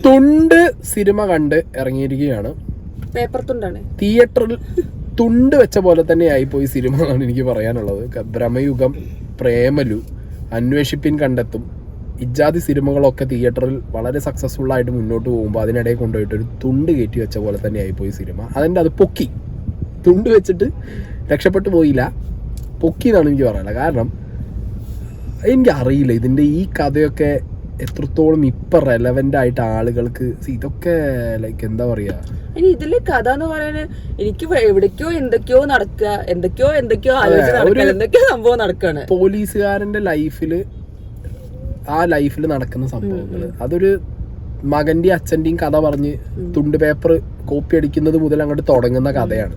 തുണ്ട് സിനിമ കണ്ട് ഇറങ്ങിയിരിക്കുകയാണ്. പേപ്പർ തുണ്ടാണ്. തിയേറ്ററിൽ തുണ്ട് വെച്ച പോലെ തന്നെ ആയിപ്പോയി സിനിമ എന്നാണ് എനിക്ക് പറയാനുള്ളത്. ഭ്രമയുഗം, പ്രേമലു, അന്വേഷിപ്പിൻ കണ്ടെത്തും, ഇജാതി സിനിമകളൊക്കെ തിയേറ്ററിൽ വളരെ സക്സസ്ഫുൾ ആയിട്ട് മുന്നോട്ട് പോകുമ്പോൾ അതിനിടയിൽ കൊണ്ടുപോയിട്ട് ഒരു തുണ്ട് കയറ്റി വെച്ച പോലെ തന്നെ ആയിപ്പോയി സിനിമ. അത് പൊക്കി, തുണ്ട് വെച്ചിട്ട് രക്ഷപ്പെട്ടു പോയില്ല, പൊക്കി എന്നാണ് എനിക്ക് പറയാനുള്ളത്. കാരണം എനിക്കറിയില്ല ഇതിൻ്റെ ഈ കഥയൊക്കെ എത്രത്തോളം ഇപ്പം റെലവൻ്റ് ആയിട്ട് ആളുകൾക്ക് ഇതൊക്കെ ലൈക്ക് എന്താ പറയുക. ഇനി ഇതില് കഥ എന്ന് പറയാന് എനിക്ക് എവിടേക്കോ എന്തൊക്കെയോ നടക്കുക, എന്തൊക്കെയോ ആലോചിച്ച് എന്തൊക്കെയോ സംഭവം നടക്കാണ്. പോലീസുകാരന്റെ ലൈഫില് ആ ലൈഫിൽ നടക്കുന്ന സംഭവങ്ങൾ, അതൊരു മകന്റെയും അച്ഛന്റെയും കഥ പറഞ്ഞ് തുണ്ട് പേപ്പർ കോപ്പി അടിക്കുന്നത് മുതൽ അങ്ങോട്ട് തുടങ്ങുന്ന കഥയാണ്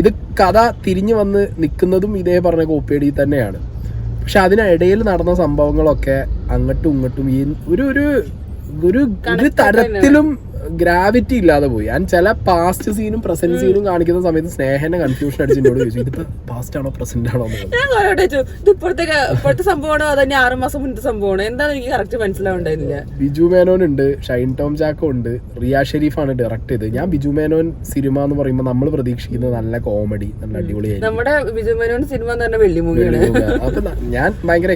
ഇത്. കഥ തിരിഞ്ഞു വന്ന് നിൽക്കുന്നതും ഇതേ പറഞ്ഞ കോപ്പി അടി തന്നെയാണ്. പക്ഷെ അതിനിടയിൽ നടന്ന സംഭവങ്ങളൊക്കെ അങ്ങോട്ടും ഇങ്ങോട്ടും ഒരു തരത്തിലും ഗ്രാവിറ്റി ഇല്ലാതെ പോയി. ഞാൻ ചില പാസ്റ്റ് സീനും പ്രസന്റ് സീനും കാണിക്കുന്ന സമയത്ത് സ്നേഹനെ കൺഫ്യൂഷൻ അടിച്ച് എന്നോട് ചോദിച്ചു, ഇതിപ്പോ പാസ്റ്റ് ആണോ പ്രസന്റ് ആണോ? ഇപ്പോഴത്തെ സംഭവമാണോ അതന്നെ 6 മാസം മുന്നത്തെ സംഭവമാണ്? എന്താണെന്ന് എനിക്ക് കറക്റ്റ് മനസ്സിലാവുണ്ടായിരുന്നില്ല. ബിജു മേനോൻ ഉണ്ട്, ഷൈൻ ടോം ചാക്കോ ഉണ്ട്, റിയ ഷെരീഫാണ് ഡയറക്ട് ചെയ്തത്. ഞാൻ ബിജു മേനോൻ സിനിമ എന്ന് പറയുമ്പോൾ നമ്മൾ പ്രതീക്ഷിക്കുന്നത് നല്ല കോമഡി, നല്ല അടിപൊളിയായിരുന്നു. നമ്മുടെ ബിജു മേനോൻ സിനിമ എന്ന് പറഞ്ഞ വെള്ളി മൂവിയാണ്. അപ്പൊ ഞാൻ ഭയങ്കര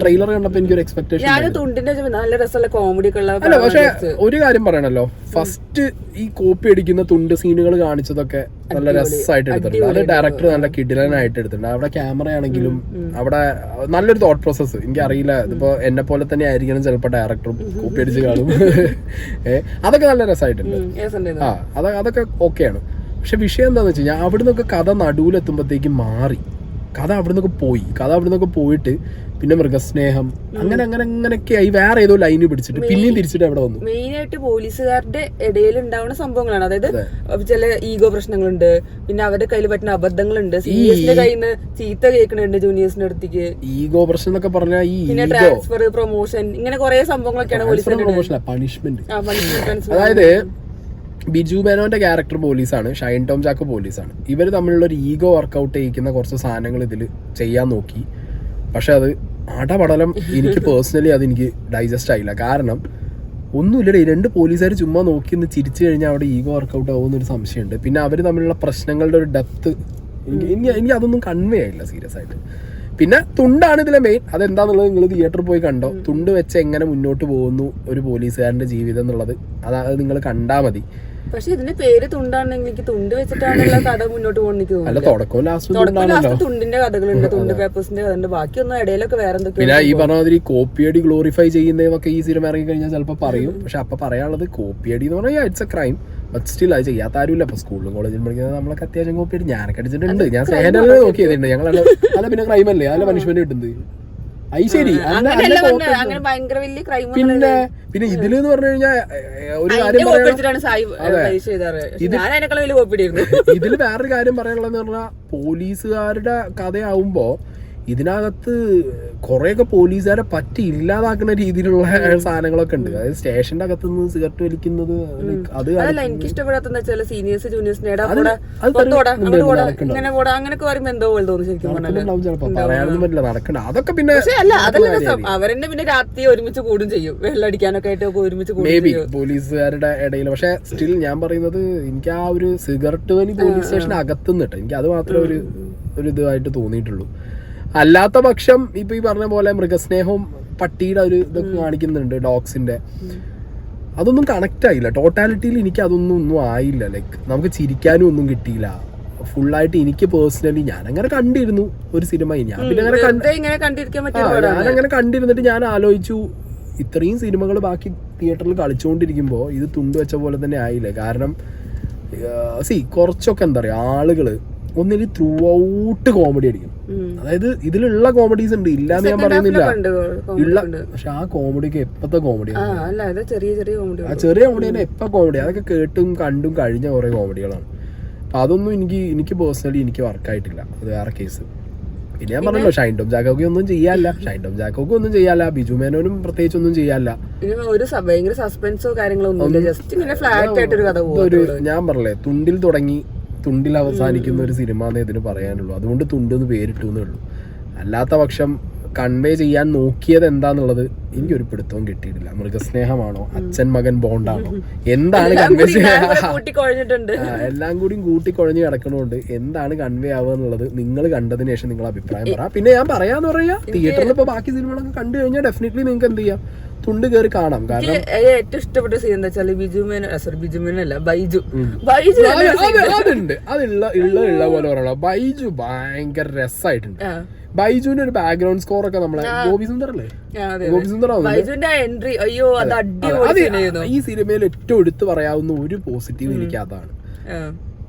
ട്രെയിലർ കണ്ടപ്പോ എനിക്കൊരു എക്സ്പെക്ടേഷൻ. ഞാൻ തുണ്ടിന്റെ നല്ല രസമുള്ള കോമഡി ഒക്കെ ഉള്ള. അല്ല, പക്ഷെ ഒരു കാര്യം പറയണല്ലോ, ഫസ്റ്റ് ഈ കോപ്പി അടിക്കുന്ന തുണ്ട് സീനുകൾ കാണിച്ചതൊക്കെ നല്ല രസമായിട്ട് എടുത്തിട്ടുണ്ട്. അത് ഡയറക്ടർ നല്ല കിടിലനായിട്ട് എടുത്തിട്ടുണ്ട്. അവിടെ ക്യാമറ ആണെങ്കിലും അവിടെ നല്ലൊരു തോട്ട് പ്രോസസ്സ്. എനിക്കറിയില്ല, ഇതിപ്പോ എന്നെ പോലെ തന്നെ ആയിരിക്കണം ചിലപ്പോ ഡയറക്ടറും കോപ്പി അടിച്ച് കാണും. അതൊക്കെ നല്ല രസമായിട്ടുണ്ട്. അതൊക്കെ ഓക്കെയാണ്. പക്ഷെ വിഷയം എന്താന്ന് വെച്ച് കഴിഞ്ഞാൽ അവിടെ നിന്നൊക്കെ കഥ നടുവിലെത്തുമ്പോഴത്തേക്ക് മാറി. കഥ അവിടെ നിന്നൊക്കെ പോയിട്ട് പിന്നെ മൃഗസ്നേഹം അങ്ങനെയൊക്കെ ആയി വേറെ ഏതോ ലൈന് പിടിച്ചിട്ട് പിന്നെയും തിരിച്ചിട്ട് അവിടെ വന്നു. മെയിൻ ആയിട്ട് പോലീസുകാരുടെ ഇടയിൽ ഉണ്ടാവുന്ന സംഭവങ്ങളാണ്. അതായത് ചില ഈഗോ പ്രശ്നങ്ങളുണ്ട്, പിന്നെ അവരുടെ കയ്യിൽ പറ്റുന്ന അബദ്ധങ്ങളുണ്ട്, സീനിയേഴ്സിന്റെ കയ്യിൽ നിന്ന് ചീത്ത കേൾക്കുന്നുണ്ട് ജൂനിയേഴ്സിന്റെ അടുത്തേക്ക്. ഈഗോ പ്രശ്നം എന്നൊക്കെ പറഞ്ഞാൽ ഈ പിന്നെ ട്രാൻസ്ഫർ, പ്രൊമോഷൻ, ഇങ്ങനെ കുറെ സംഭവങ്ങളൊക്കെയാണ് പോലീസിന്റെ പണിഷ്മെന്റ്. അതായത് ബിജു മേനോന്റെ ക്യാരക്ടർ പോലീസാണ്, ഷൈൻ ടോം ചാക്കോ പോലീസാണ്. ഇവർ തമ്മിലുള്ള ഒരു ഈഗോ വർക്കൗട്ട് ചെയ്യിക്കുന്ന കുറച്ച് സാധനങ്ങൾ ഇതിൽ ചെയ്യാൻ നോക്കി. പക്ഷെ അത് അടപടലം എനിക്ക് പേഴ്സണലി അതെനിക്ക് ഡൈജസ്റ്റ് ആയില്ല. കാരണം ഒന്നുമില്ലടേ, 2 പോലീസുകാർ ചുമ്മാ നോക്കി നിന്ന് ചിരിച്ചു കഴിഞ്ഞാൽ അവിടെ ഈഗോ വർക്കൗട്ട് ആവുമെന്നൊരു സംശയമുണ്ട്. പിന്നെ അവർ തമ്മിലുള്ള പ്രശ്നങ്ങളുടെ ഒരു ഡെപ്ത് എനിക്ക് അതൊന്നും കൺവേ ആയില്ല സീരിയസ് ആയിട്ട്. പിന്നെ തുണ്ടാണ് ഇതിലെ മെയിൻ. അതെന്താന്നുള്ളത് നിങ്ങൾ തിയേറ്ററിൽ പോയി കണ്ടോ. തുണ്ട് വെച്ച് എങ്ങനെ മുന്നോട്ട് പോകുന്നു ഒരു പോലീസുകാരന്റെ ജീവിതം എന്നുള്ളത് അത് നിങ്ങൾ കണ്ടാൽ മതി. പക്ഷെ ഇതിന്റെ പേര് തുണ്ടാണെങ്കിൽ എനിക്ക് തുണ്ട് വെച്ചിട്ടാണല്ലോ കഥ മുന്നോട്ട് പോകുന്നത്. അല്ല, തുടക്കവും ലാസ്റ്റ് തുണ്ടിന്റെ കഥകളുണ്ട്, തുണ്ട് പേപ്പേഴ്സിന്റെ കഥയുണ്ട്, ബാക്കിയൊന്നും ഇടയിലൊക്കെ വേറെ എന്തൊക്കെയാണ്. പിന്നെ ഈ പറഞ്ഞ മാതിരി കോപ്പിയടി ഗ്ലോറിഫൈ ചെയ്യുന്നതൊക്കെ ഈ സിനിമ ഇറങ്ങി കഴിഞ്ഞാൽ ചിലപ്പോൾ പറയും. പക്ഷെ അപ്പൊ പറയാനുള്ളത് കോപ്പിയടി എന്ന് പറഞ്ഞാൽ it's A crime. But still അത് ചെയ്യാത്ത ആരുമില്ല. ഇപ്പൊ സ്കൂളിലും കോളേജിലും പഠിക്കുന്നത് നമ്മളൊക്കെ അത്യാവശ്യം കോപ്പിയടി ഞാനൊക്കെ അടിച്ചിട്ടുണ്ട്. ഞാൻ സ്നേഹനല്ലേ നോക്കിയതുണ്ട്. ഞങ്ങളല്ല അല്ല പിന്നെ ക്രൈം അല്ലേ, അല്ല പണിഷ്മെന്റ് കിട്ടുന്നത്. ശരി. പിന്നെ ഇതിലെന്ന് പറഞ്ഞു കഴിഞ്ഞാൽ ഒരു കാര്യം ഇതില് വേറൊരു കാര്യം പറയാനുള്ളതെന്ന് പറഞ്ഞാൽ പോലീസുകാരുടെ കഥയാവുമ്പോ ഇതിനകത്ത് കുറെയൊക്കെ പോലീസുകാരെ പറ്റി ഇല്ലാതാക്കുന്ന രീതിയിലുള്ള സാധനങ്ങളൊക്കെ ഉണ്ട്. അതായത് സ്റ്റേഷന്റെ അകത്ത് നിന്ന് സിഗരറ്റ് വലിക്കുന്നത്, അത് എനിക്ക് ഇഷ്ടപ്പെടാത്ത സീനിയേഴ്സ് ജൂനിയേഴ്സിനെ പറയാനൊന്നും പറ്റില്ല, നടക്കണ്ട. അതൊക്കെ പിന്നെ അവരെന്നെ പിന്നെ രാത്രി ഒരുമിച്ച് കൂടും ചെയ്യും, വെള്ളടിക്കാനൊക്കെ ആയിട്ട് ഒരുമിച്ച് കൂടും. മേ ബി പോലീസുകാരുടെ ഇടയിൽ. പക്ഷെ സ്റ്റിൽ ഞാൻ പറയുന്നത് എനിക്ക് ആ ഒരു സിഗരറ്റ് വലി പോലീസ് സ്റ്റേഷന്റെ അകത്തുനിന്നിട്ട് എനിക്ക് അത് മാത്രമേ ഒരു ഇതായിട്ട് തോന്നിയിട്ടുള്ളൂ. അല്ലാത്ത പക്ഷം ഇപ്പൊ ഈ പറഞ്ഞ പോലെ മൃഗസ്നേഹവും പട്ടിയുടെ ഒരു ഇതൊക്കെ കാണിക്കുന്നുണ്ട്, ഡോഗ്സിന്റെ. അതൊന്നും കണക്ട് ആയില്ല ടോട്ടാലിറ്റിയിൽ. എനിക്ക് ഒന്നും ആയില്ല. ലൈക്ക് നമുക്ക് ചിരിക്കാനും ഒന്നും കിട്ടിയില്ല ഫുള്ളായിട്ട്. എനിക്ക് പേഴ്സണലി ഞാൻ അങ്ങനെ കണ്ടിരുന്നു ഒരു സിനിമ. ഞാൻ പിന്നെ ഞാനങ്ങനെ കണ്ടിരുന്നിട്ട് ഞാൻ ആലോചിച്ചു, ഇത്രയും സിനിമകൾ ബാക്കി തിയേറ്ററിൽ കളിച്ചുകൊണ്ടിരിക്കുമ്പോൾ ഇത് തുണ്ട് വെച്ച പോലെ തന്നെ ആയില്ലേ. കാരണം കുറച്ചൊക്കെ എന്താ പറയാ, ആളുകള് ഒന്നില് ത്രൂ ഔട്ട് കോമഡി അടിക്കും. അതായത് ഇതിലുള്ള കോമഡീസ് ഉണ്ട്, ഇല്ലാന്ന് ഞാൻ പറയുന്നില്ല, ഉള്ള. പക്ഷെ ആ കോമഡിക്ക് എപ്പത്തെ കോമഡിയാണ്, ചെറിയ കോമഡി തന്നെ എപ്പ കോമഡി. അതൊക്കെ കേട്ടും കണ്ടും കഴിഞ്ഞ കുറെ കോമഡികളാണ്. അപ്പൊ അതൊന്നും എനിക്ക് പേഴ്സണലി എനിക്ക് വർക്കായിട്ടില്ല. അത് വേറെ കേസ്. പിന്നെ ഞാൻ പറഞ്ഞല്ലോ, ഷൈൻ ടോം ചാക്കോക്ക് ഒന്നും ചെയ്യാല്ല, ബിജു മേനോനും പ്രത്യേകിച്ച് ഒന്നും ചെയ്യാല്ല. ഭയങ്കര സസ്പെൻസോ കാര്യങ്ങളോ ഞാൻ പറഞ്ഞേ, തുണ്ടിൽ തുടങ്ങി തുണ്ടിൽ അവസാനിക്കുന്ന ഒരു സിനിമ എന്നേ ഇതിന് പറയാനുള്ളൂ. അതുകൊണ്ട് തുണ്ടെന്ന് പേരിട്ടു എന്നേ ഉള്ളൂ. അല്ലാത്ത പക്ഷം കൺവേ ചെയ്യാൻ നോക്കിയത് എന്താന്നുള്ളത് എനിക്കൊരു പിടുത്തവും കിട്ടിയിട്ടില്ല. മൃഗസ്നേഹമാണോ, അച്ഛൻ മകൻ ബോണ്ടാണോ, എന്താണ് കൺവേ എല്ലാം കൂടി കൂട്ടിക്കൊഴഞ്ഞ് കിടക്കണോണ്ട് എന്താണ് കൺവേ ആവുക എന്നുള്ളത് നിങ്ങൾ കണ്ടതിന് ശേഷം നിങ്ങൾ അഭിപ്രായം പറ. പിന്നെ ഞാൻ പറയാന്ന് പറയാ, തിയേറ്ററിൽ ഇപ്പൊ ബാക്കി സിനിമകളൊക്കെ കണ്ടു കഴിഞ്ഞാൽ ഡെഫിനറ്റ്ലി നിങ്ങൾക്ക് എന്ത് ചെയ്യാം, തുണ്ട് കയറി കാണാം. കാരണം ഏറ്റവും ഇഷ്ടപ്പെട്ട സീൻ എന്താ വെച്ചാൽ ബൈജുമേനല്ല ബൈജു അതുണ്ട്, അതുള്ള പോലെ പറയണം. ബൈജു ഭയങ്കര രസമായിട്ടുണ്ട്. ബൈജുവിന്റെ ഒരു ബാക്ക്ഗ്രൗണ്ട് സ്കോർ ഒക്കെ നമ്മളെ ഗോപിസുന്ദർ അല്ലേ, ഗോപിസുന്ദർ ഈ സിനിമയിൽ ഏറ്റവും എടുത്തു പറയാവുന്ന ഒരു പോസിറ്റീവ് എനിക്ക് അതാണ്.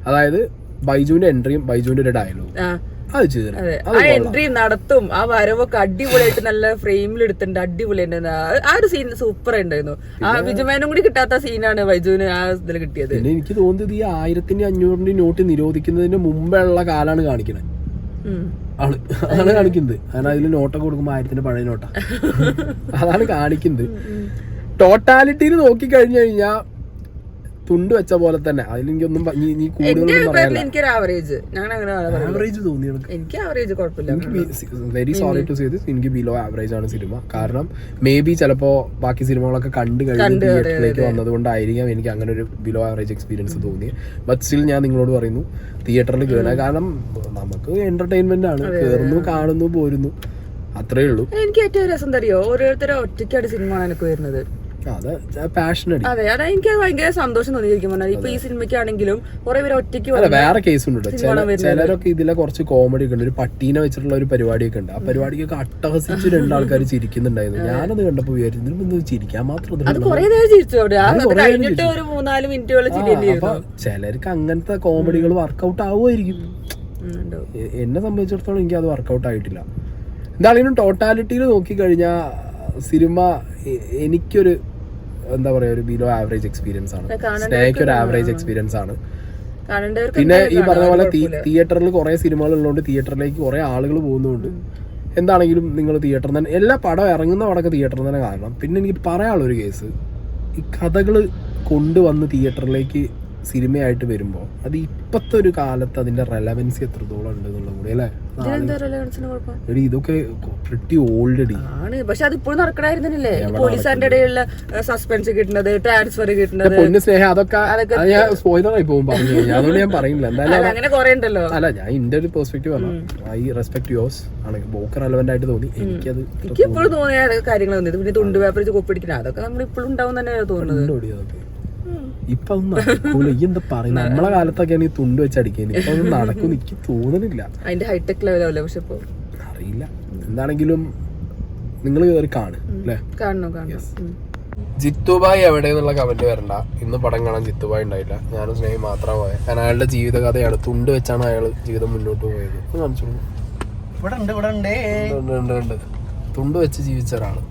അതായത് ബൈജുവിന്റെ എൻട്രിയും ബൈജുവിന്റെ ഒരു ഡയലോഗ് അത് ചെയ്തു. ആ എൻട്രി നടത്തും, ആ വരവൊക്കെ അടിപൊളിയായിട്ട് നല്ല ഫ്രെയിമിൽ എടുത്തിട്ടുണ്ട്, അടിപൊളിയായിരുന്നു. ആ ഒരു സീൻ സൂപ്പർ ഉണ്ടായിരുന്നു. ആ ബിജുമേനും കൂടി കിട്ടാത്ത സീനാണ് ബൈജുവിന് ആ ഇതിൽ കിട്ടിയത്. പിന്നെ എനിക്ക് തോന്നുന്നത് ഈ 1000-500 നോട്ട് നിരോധിക്കുന്നതിന് മുമ്പുള്ള കാലാണ് കാണിക്കുന്നത്, അതാണ് കാണിക്കുന്നത്. കാരണം അതിൽ നോട്ടൊക്കെ കൊടുക്കുമ്പോ 1000 പഴയ നോട്ടാ, അതാണ് കാണിക്കുന്നത്. ടോട്ടാലിറ്റിയിൽ നോക്കി കഴിഞ്ഞു കഴിഞ്ഞാ തുണ്ട് വെച്ച പോലെ തന്നെ. അതിലെനിക്കൊന്നും നീ കൂടുതലൊന്നും പറയാനില്ല. എനിക്കൊരു ആവറേജ് തോന്നി. എനിക്ക് ആവറേജ് കുഴപ്പമില്ല. Very sorry to say this, എനിക്ക് ബിലോ ആവറേജ് ആണ് സിനിമ. കാരണം മേ ബി ചിലപ്പോ ബാക്കി സിനിമകളൊക്കെ കണ്ടു കഴിഞ്ഞ് തിയേറ്ററിലേക്ക് വന്നത് കൊണ്ടായിരിക്കാം എനിക്ക് അങ്ങനെ ഒരു ബിലോ ആവറേജ് എക്സ്പീരിയൻസ് തോന്നിയത്. ബട്ട് സ്റ്റിൽ ഞാൻ നിങ്ങളോട് പറയുന്നു, തിയേറ്ററിൽ കയറുക. കാരണം നമുക്ക് എന്റർടൈൻമെന്റ് ആണ്, കയറുന്നു, കാണുന്നു, പോരുന്നു, അത്രേ ഉള്ളൂ. എനിക്ക് ഏറ്റവും രസം തരിയോ, ഓരോരുത്തരും ഒറ്റയ്ക്കാണ് സിനിമ എനിക്ക് വരുന്നത്. അതെ, അതാ എനിക്ക് ഭയങ്കര സന്തോഷം തോന്നിയിരിക്കും. ഇപ്പൊ ഈ സിനിമയ്ക്കാണെങ്കിലും കുറെ പേര് ഒറ്റയ്ക്ക്. വേറെ കേസ് ഉണ്ട്, ചിലരൊക്കെ ഇതിലെ കുറച്ച് കോമഡി ഒക്കെ ഉണ്ട്. ഒരു പട്ടീനെ വെച്ചിട്ടുള്ള ഒരു പരിപാടിയൊക്കെ ഉണ്ട്. ആ പരിപാടിക്കൊക്കെ അട്ടഹസിച്ച് 2 ആൾക്കാർ ചിരിക്കുന്നുണ്ടായിരുന്നു. ഞാനത് കണ്ടപ്പോ വിചാരിച്ചു ചിരിക്കാൻ മാത്രം. ചിലർക്ക് അങ്ങനത്തെ കോമഡികൾ വർക്കൗട്ട് ആവുമായിരിക്കും. എന്നെ സംബന്ധിച്ചിടത്തോളം എനിക്ക് അത് വർക്കൗട്ട് ആയിട്ടില്ല. എന്താണെങ്കിലും ടോട്ടാലിറ്റിയിൽ നോക്കിക്കഴിഞ്ഞാൽ സിനിമ എനിക്കൊരു എന്താ പറയാ, ഒരു ബിലോ ആവറേജ് എക്സ്പീരിയൻസ് ആണ്. സ്നേഹയ്ക്ക് ഒരു ആവറേജ് എക്സ്പീരിയൻസ് ആണ്. പിന്നെ ഈ പറഞ്ഞ പോലെ തിയേറ്ററിൽ കുറെ സിനിമകൾ ഉള്ളതുകൊണ്ട് തിയേറ്ററിലേക്ക് കുറെ ആളുകൾ പോകുന്നുണ്ട്. എന്താണെങ്കിലും നിങ്ങൾ തിയേറ്ററിൽ തന്നെ, എല്ലാ പടം ഇറങ്ങുന്ന പടമൊക്കെ തിയേറ്ററിൽ തന്നെ കാണണം. പിന്നെ എനിക്ക് പറയാനുള്ള ഒരു കേസ്, ഈ കഥകൾ കൊണ്ടുവന്ന് തിയേറ്ററിലേക്ക് സിനിമയായിട്ട് വരുമ്പോ അത് ഇപ്പത്തെ ഒരു കാലത്ത് അതിന്റെ റെലവൻസി എത്രത്തോളം ഉണ്ട് എന്നുള്ളത് കൂടി അല്ലേ. ഇതൊക്കെ പ്രിറ്റി ഓൾറെഡി ആണ്, പക്ഷെ അത് ഇപ്പോഴും നടക്കണായിരുന്നില്ലേ. പോലീസുകാരുടെ ഇടയിലുള്ള സസ്പെൻസ് കിട്ടുന്നത്, ട്രാൻസ്ഫർ കിട്ടുന്നത്, പൊന്നു സ്നേഹം, അതൊക്കെ ഞാൻ സ്പോയിലറായി പോകും പറഞ്ഞു കഴിഞ്ഞാൽ. അതുകൊണ്ട് ഞാൻ പറയുന്നില്ല. എന്തായാലും അങ്ങനെ കുറെ ഉണ്ടല്ലോ. അല്ല, ഞാൻ എന്റെ ഒരു പെർസ്പെക്ടീവ് ആണ്. ഐ റെസ്പെക്ട് യോസ് ആണ്. ബോക്ക് റെലവെന്റ് ആയിട്ട് തോന്നി എനിക്ക് ഇപ്പോഴും തോന്നിയ കാര്യങ്ങൾ തോന്നിയത്. പിന്നെ തുണ്ട് പേപ്പർ കൊപ്പിടിക്കണം, അതൊക്കെ നമ്മൾ ഇപ്പോഴും ഉണ്ടാവും തന്നെ തോന്നുന്നത്. ഇപ്പൊ നടക്കൂല. ഈ എന്താ പറയുന്നത്, നമ്മളെ കാലത്തൊക്കെയാണ് ഈ തുണ്ട് വെച്ച് അടിക്കുന്നത്. ഇപ്പൊ ഒന്നും നടക്കും എനിക്ക് തോന്നുന്നില്ല. അതിന്റെ ഹൈടെക് ലെവലല്ലേ. പക്ഷെ ഇപ്പൊ അറിയില്ല. എന്താണെങ്കിലും നിങ്ങൾ കയറി കാണും അല്ലേ. ജിത്തുബായി എവിടെയെന്നുള്ള കമന്റ് വരണ്ട. ഇന്ന് പടം കാണാൻ ജിത്തുബായി ഉണ്ടായില്ല, ഞാനും സ്നേഹി മാത്രമാണ് പോയത്. കാരണം അയാളുടെ ജീവിതകഥയാണ്, തുണ്ട് വെച്ചാണ് അയാൾ ജീവിതം മുന്നോട്ട് പോയത്. കാണിച്ചോളൂ, തുണ്ട് വെച്ച് ജീവിച്ച ഒരാള്.